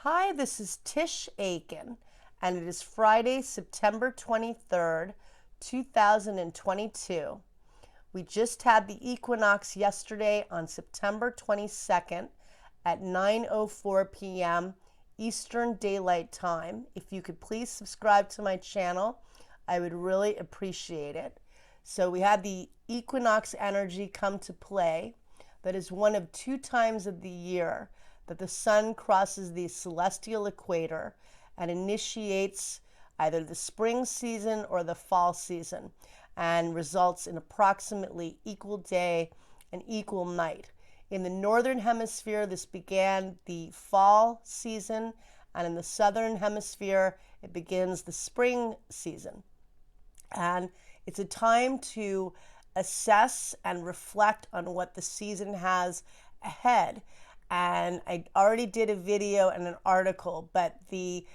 Hi, this is Tisch Aitken, and it is Friday, September 23rd, 2022. We just had the equinox yesterday on September 22nd at 9:04 p.m. Eastern Daylight Time. If you could please subscribe to my channel, I would really appreciate it. So we had the equinox energy come to play. That is one of two times of the year that the sun crosses the celestial equator and initiates either the spring season or the fall season and results in approximately equal day and equal night. In the northern hemisphere, this began the fall season, and in the southern hemisphere, it begins the spring season. And it's a time to assess and reflect on what the season has ahead. And I already did a video and an article, but the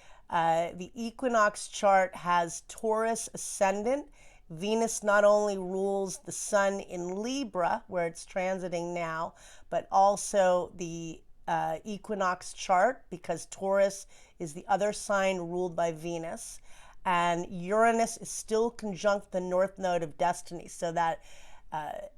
equinox chart has Taurus ascendant. Venus not only rules the sun in Libra, where it's transiting now, but also the equinox chart, because Taurus is the other sign ruled by Venus. And Uranus is still conjunct the north node of destiny. So that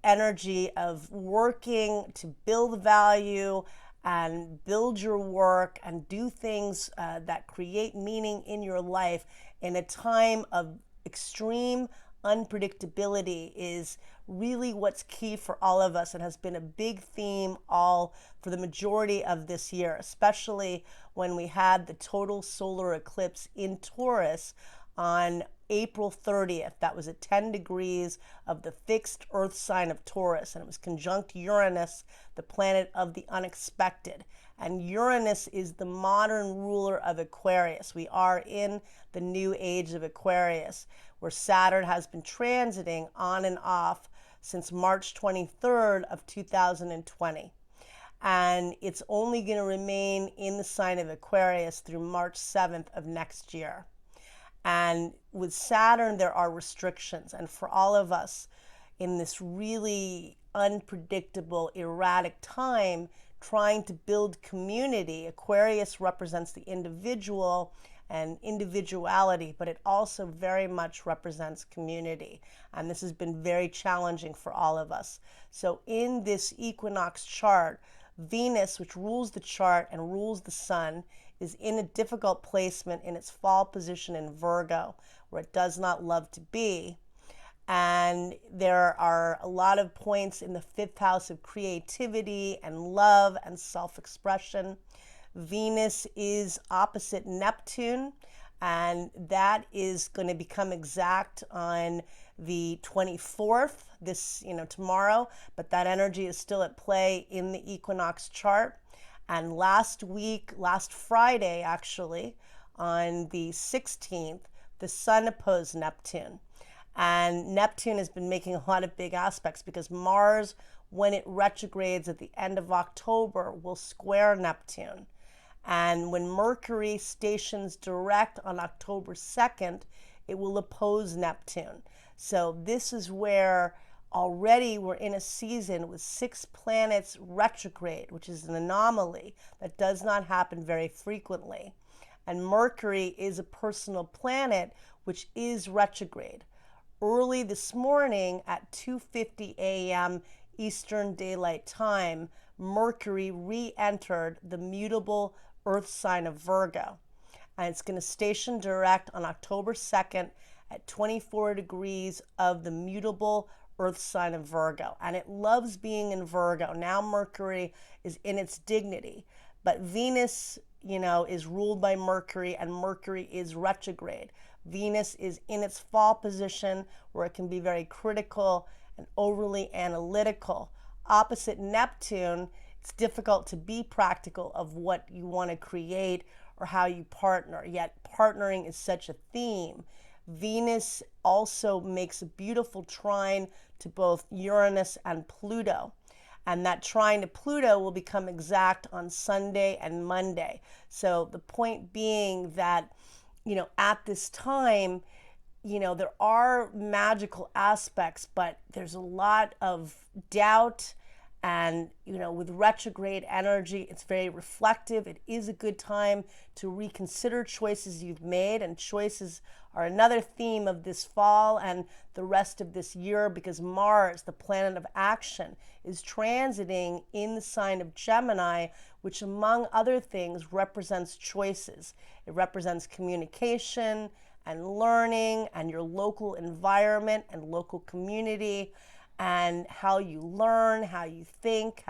energy of working to build value and build your work and do things that create meaning in your life in a time of extreme unpredictability is really what's key for all of us and has been a big theme all for the majority of this year, especially when we had the total solar eclipse in Taurus on April 30th. That was at 10 degrees of the fixed earth sign of Taurus, and it was conjunct Uranus, the planet of the unexpected. And Uranus is the modern ruler of Aquarius. We are in the new age of Aquarius, where Saturn has been transiting on and off since March 23rd of 2020. And it's only going to remain in the sign of Aquarius through March 7th of next year. And with Saturn, there are restrictions. And for all of us in this really unpredictable, erratic time, trying to build community, Aquarius represents the individual and individuality, but it also very much represents community. And this has been very challenging for all of us. So in this equinox chart, Venus, which rules the chart and rules the sun, is in a difficult placement in its fall position in Virgo, where it does not love to be. And there are a lot of points in the fifth house of creativity and love and self-expression. Venus is opposite Neptune, and that is going to become exact on the 24th, tomorrow, but that energy is still at play in the equinox chart. And last Friday, actually, on the 16th, the sun opposed Neptune. And Neptune has been making a lot of big aspects because Mars, when it retrogrades at the end of October, will square Neptune. And when Mercury stations direct on October 2nd, it will oppose Neptune. So this is where already we're in a season with 6 planets retrograde, which is an anomaly that does not happen very frequently. And Mercury is a personal planet, which is retrograde. Early this morning at 2:50 a.m. Eastern Daylight Time, Mercury re-entered the mutable Earth sign of Virgo. And it's going to station direct on October 2nd at 24 degrees of the mutable Earth sign of Virgo. And it loves being in Virgo. Now Mercury is in its dignity. But Venus, is ruled by Mercury, and Mercury is retrograde. Venus is in its fall position where it can be very critical and overly analytical. Opposite Neptune, it's difficult to be practical of what you want to create or how you partner, yet partnering is such a theme. Venus also makes a beautiful trine to both Uranus and Pluto. And that trine to Pluto will become exact on Sunday and Monday. So the point being that, at this time, there are magical aspects, but there's a lot of doubt And, with retrograde energy, it's very reflective. It is a good time to reconsider choices you've made. And choices are another theme of this fall and the rest of this year, because Mars, the planet of action, is transiting in the sign of Gemini, which, among other things, represents choices. It represents communication and learning and your local environment and local community, and how you learn, how you think,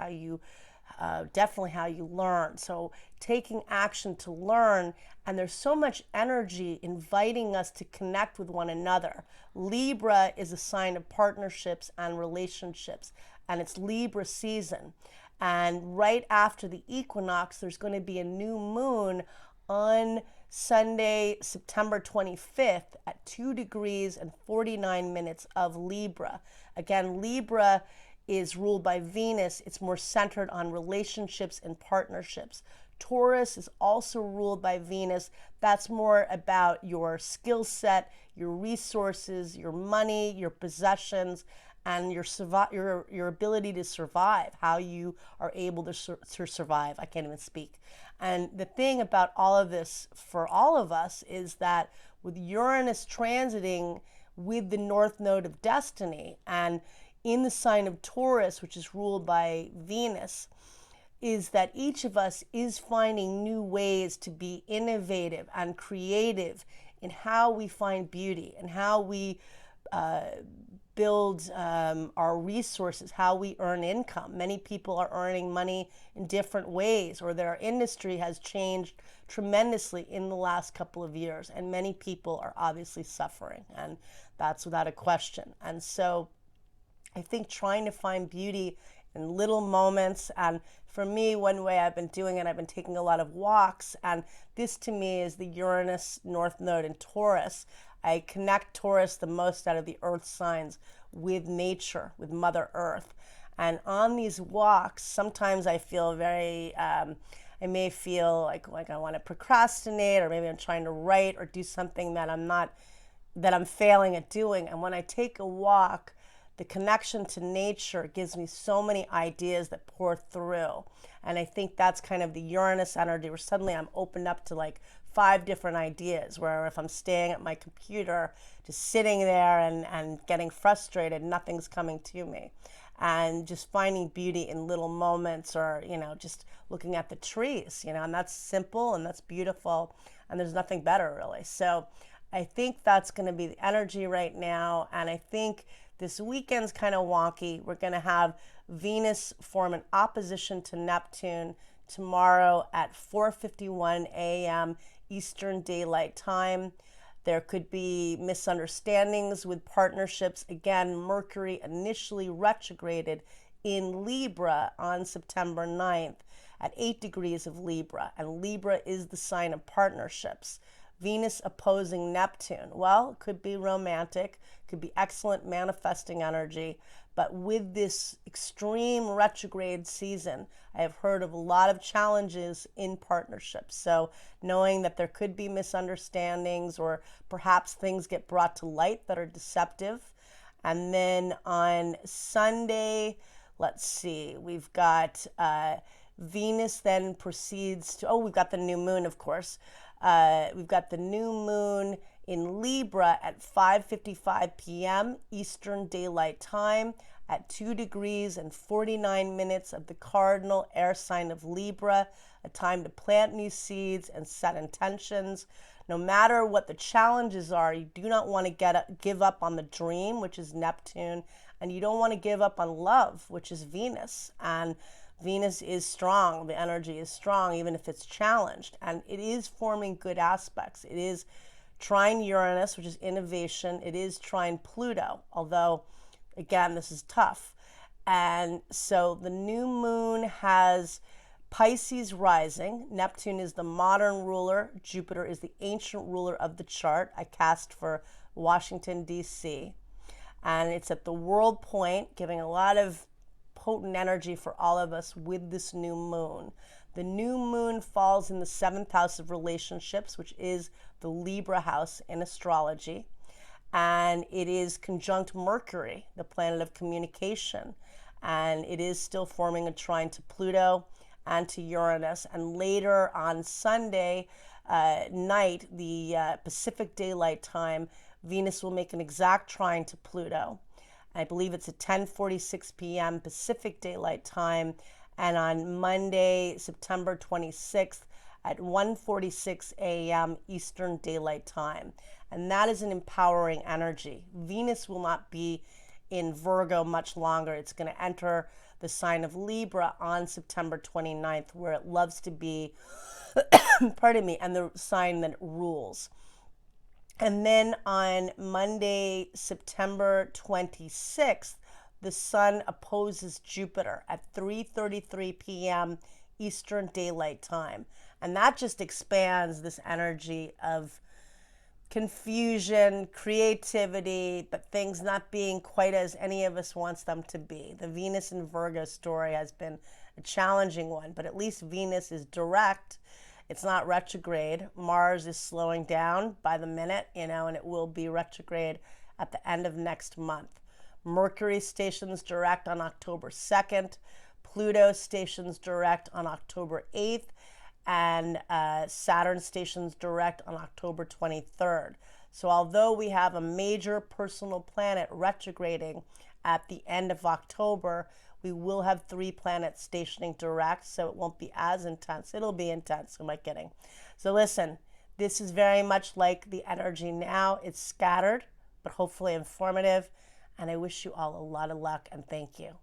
definitely how you learn. So taking action to learn, and there's so much energy inviting us to connect with one another. Libra is a sign of partnerships and relationships, and it's Libra season. And right after the equinox, there's going to be a new moon on Sunday, September 25th at 2 degrees and 49 minutes of Libra. Again, Libra is ruled by Venus. It's more centered on relationships and partnerships. Taurus is also ruled by Venus. That's more about your skill set, your resources, your money, your possessions, and your ability to survive, how you are able to survive. I can't even speak. And the thing about all of this for all of us is that with Uranus transiting with the North Node of Destiny and in the sign of Taurus, which is ruled by Venus, is that each of us is finding new ways to be innovative and creative in how we find beauty and how we build our resources, how we earn income. Many people are earning money in different ways, or their industry has changed tremendously in the last couple of years, and many people are obviously suffering, and that's without a question. And so I think trying to find beauty in little moments, and for me, one way I've been doing it, I've been taking a lot of walks, and this to me is the Uranus North Node in Taurus. I connect Taurus the most out of the earth signs with nature, with Mother Earth. And on these walks, sometimes I feel I may feel like I want to procrastinate, or maybe I'm trying to write or do something that I'm failing at doing. And when I take a walk, the connection to nature gives me so many ideas that pour through. And I think that's kind of the Uranus energy, where suddenly I'm opened up to like 5 different ideas, where if I'm staying at my computer, just sitting there and getting frustrated, nothing's coming to me. And just finding beauty in little moments, or, just looking at the trees, and that's simple and that's beautiful, and there's nothing better really. So I think that's going to be the energy right now. And I think this weekend's kind of wonky. We're going to have Venus form an opposition to Neptune tomorrow at 4:51 a.m. Eastern Daylight Time. There could be misunderstandings with partnerships. Again, Mercury initially retrograded in Libra on September 9th at 8 degrees of Libra, and Libra is the sign of partnerships. Venus opposing Neptune. Well, it could be romantic, could be excellent manifesting energy, but with this extreme retrograde season, I have heard of a lot of challenges in partnerships. So knowing that there could be misunderstandings, or perhaps things get brought to light that are deceptive. And then on Sunday, let's see, we've got Venus then proceeds to, we've got the new moon, of course. We've got the new moon in Libra at 5:55 p.m. Eastern Daylight Time at 2 degrees and 49 minutes of the cardinal air sign of Libra, a time to plant new seeds and set intentions. No matter what the challenges are, you do not want to give up on the dream, which is Neptune, and you don't want to give up on love, which is Venus. And Venus is strong, the energy is strong, even if it's challenged, and it is forming good aspects. It is trine Uranus, which is innovation. It is trine Pluto, although, again, this is tough. And so the new moon has Pisces rising. Neptune is the modern ruler. Jupiter is the ancient ruler of the chart. I cast for Washington, D.C., and it's at the world point, giving a lot of potent energy for all of us with this new moon. The new moon falls in the 7th house of relationships, which is the Libra house in astrology. And it is conjunct Mercury, the planet of communication. and it is still forming a trine to Pluto and to Uranus. And later on Sunday night, the Pacific Daylight Time, Venus will make an exact trine to Pluto. I believe it's at 10:46 p.m. Pacific Daylight Time, and on Monday, September 26th at 1:46 a.m. Eastern Daylight Time. And that is an empowering energy. Venus will not be in Virgo much longer. It's going to enter the sign of Libra on September 29th, where it loves to be, pardon me, and the sign that rules. And then on Monday, September 26th, the sun opposes Jupiter at 3:33 p.m. Eastern Daylight Time. And that just expands this energy of confusion, creativity, but things not being quite as any of us wants them to be. The Venus and Virgo story has been a challenging one, but at least Venus is direct. It's not retrograde. Mars is slowing down by the minute, and it will be retrograde at the end of next month. Mercury stations direct on October 2nd. Pluto stations direct on October 8th. And Saturn stations direct on October 23rd. So although we have a major personal planet retrograding at the end of October, we will have 3 planets stationing direct, so it won't be as intense. It'll be intense, who am I kidding? So listen, this is very much like the energy now. It's scattered, but hopefully informative. And I wish you all a lot of luck, and thank you.